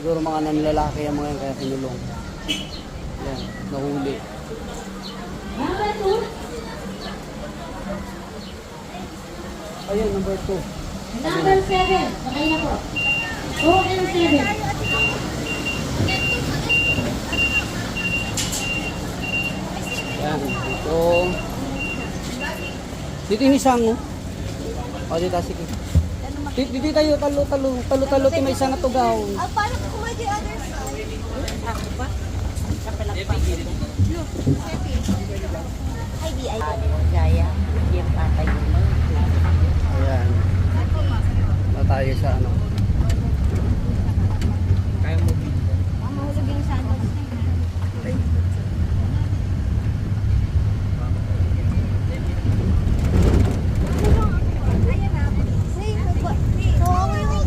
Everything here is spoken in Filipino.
Siguro mga nanlalaki ang mga yan kaya kinulong. Yan, nahuli. Ayun, number 2. Number 7. Sakay na po. OM7. Yan, dito. Dito yung isang, oh. O, dito, sige. Dito tayo, talo, may isang natugaw. Paano ko kumain the other side? Ako ba? Kapalagpasan ko. Ay, di ay. Gaya. Yung tatay mo. Ayan. Na tayo sa ano.